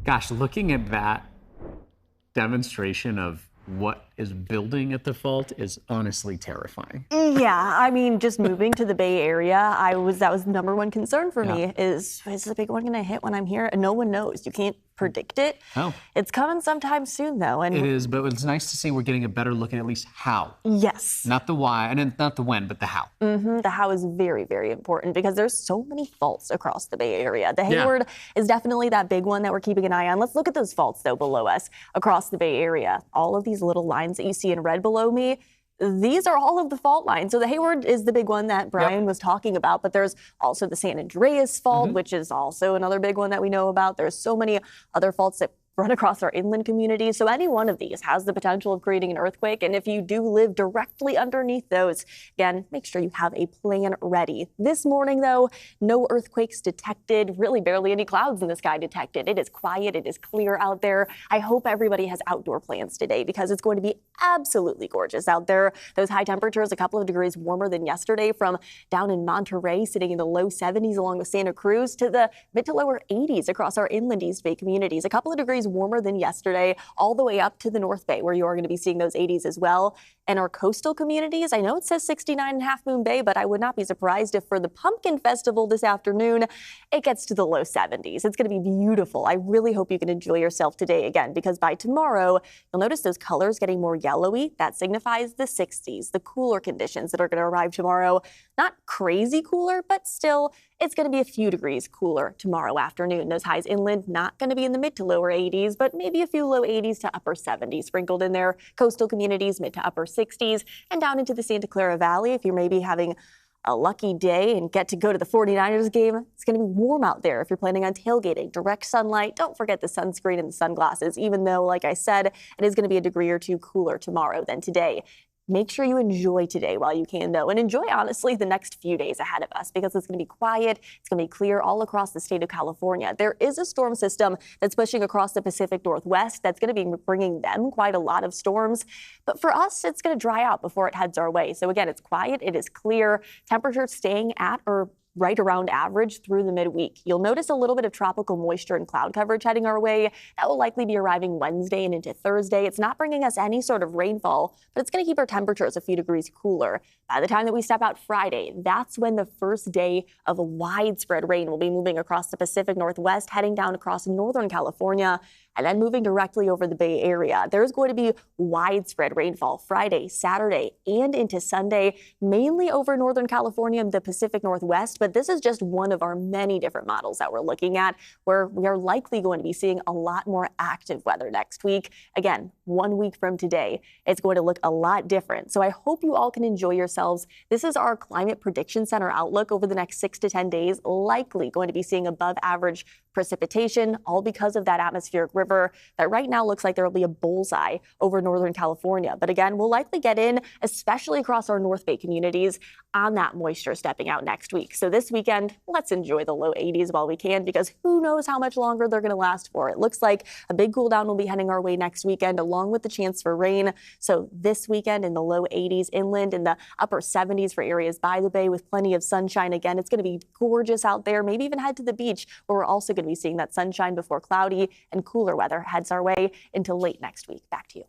Gosh, looking at that demonstration of what is building at the fault is honestly terrifying. Yeah, I mean, just moving to the Bay Area, that was the number one concern for me is the big one going to hit when I'm here? And no one knows. You can't predict it. Oh. It's coming sometime soon, though. And it is, but it's nice to see we're getting a better look at least how. Yes. Not the why, and not the when, but the how. The how is very, very important because there's so many faults across the Bay Area. The Hayward is definitely that big one that we're keeping an eye on. Let's look at those faults, though, below us across the Bay Area. All of these little lines that you see in red below me, these are all of the fault lines. So the Hayward is the big one that Brian was talking about, but there's also the San Andreas fault, which is also another big one that we know about. There's so many other faults that run across our inland communities. So any one of these has the potential of creating an earthquake. And if you do live directly underneath those, again, make sure you have a plan ready. This morning, though, no earthquakes detected, really barely any clouds in the sky detected. It is quiet. It is clear out there. I hope everybody has outdoor plans today because it's going to be absolutely gorgeous out there. Those high temperatures, a couple of degrees warmer than yesterday, from down in Monterey, sitting in the low 70s along with Santa Cruz, to the mid to lower 80s across our inland East Bay communities. A couple of degrees warmer than yesterday, all the way up to the North Bay, where you are going to be seeing those 80s as well. And our coastal communities, I know it says 69 in Half Moon Bay, but I would not be surprised if for the Pumpkin Festival this afternoon, it gets to the low 70s. It's going to be beautiful. I really hope you can enjoy yourself today again, because by tomorrow, you'll notice those colors getting more yellowy. That signifies the 60s, the cooler conditions that are going to arrive tomorrow. Not crazy cooler, but still, it's going to be a few degrees cooler tomorrow afternoon. Those highs inland not going to be in the mid to lower 80s, but maybe a few low 80s to upper 70s sprinkled in there. Coastal communities mid to upper 60s, and down into the Santa Clara Valley, if you're maybe having a lucky day and get to go to the 49ers game, it's going to be warm out there. If you're planning on tailgating, direct sunlight, don't forget the sunscreen and the sunglasses, even though, like I said, it is going to be a degree or two cooler tomorrow than today. Make sure you enjoy today while you can, though, and enjoy, honestly, the next few days ahead of us, because it's going to be quiet. It's going to be clear all across the state of California. There is a storm system that's pushing across the Pacific Northwest that's going to be bringing them quite a lot of storms. But for us, it's going to dry out before it heads our way. So again, it's quiet. It is clear. Temperatures staying at or right around average through the midweek. You'll notice a little bit of tropical moisture and cloud coverage heading our way. That will likely be arriving Wednesday and into Thursday. It's not bringing us any sort of rainfall, but it's going to keep our temperatures a few degrees cooler. By the time that we step out Friday, that's when the first day of a widespread rain will be moving across the Pacific Northwest, heading down across Northern California, and then moving directly over the Bay Area. There's going to be widespread rainfall Friday, Saturday, and into Sunday, mainly over Northern California and the Pacific Northwest. But this is just one of our many different models that we're looking at, where we are likely going to be seeing a lot more active weather next week. Again, 1 week from today, it's going to look a lot different. So I hope you all can enjoy yourselves. This is our Climate Prediction Center outlook over the next 6 to 10 days, likely going to be seeing above average precipitation, all because of that atmospheric river that right now looks like there will be a bullseye over Northern California. But again, we'll likely get in, especially across our North Bay communities, on that moisture stepping out next week. So this weekend, let's enjoy the low 80s while we can, because who knows how much longer they're going to last for. It looks like a big cool down will be heading our way next weekend, along with the chance for rain. So this weekend in the low 80s inland, in the upper 70s for areas by the bay, with plenty of sunshine. Again, it's going to be gorgeous out there. Maybe even head to the beach, where we're also going to be seeing that sunshine before cloudy and cooler weather heads our way until late next week. Back to you.